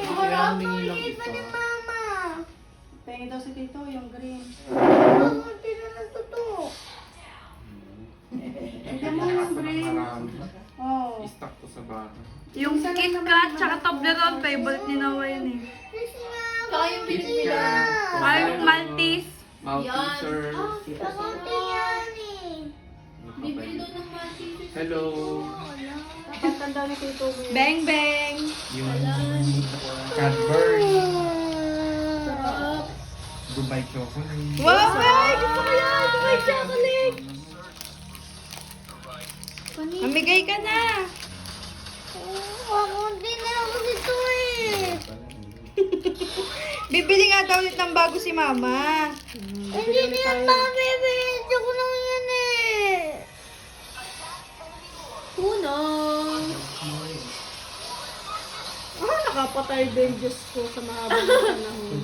Kaya humingi lang Maliit pa ito. ni Mama. Pengi daw si Tito, yung green. Mabuti na natuto. Hindi mo yung green. Marami. Oh. I-stock ko sa bahay. Yung KitKat, tsaka Toblerone, favorite ni Noah yun eh. Saka yung Pizza. Ay, yung Maltese. Malteser. Kakunti yan eh. Bibili doon ng Hello. Tatanda ni Tito. Bang bang! Yung Cadbury. Sarap. Dubai chocolate. Wow! Ay, gusto ko yan! Dubai chocolate! Mamigay ka na! Kakunti na ako dito eh. Bibili nga daw ulit ng bago si Mama. Hindi na yan makabibili. Ko lang yan eh. Unong! Ah, nakapatay din, Diyos ko, sa mahabang panahon.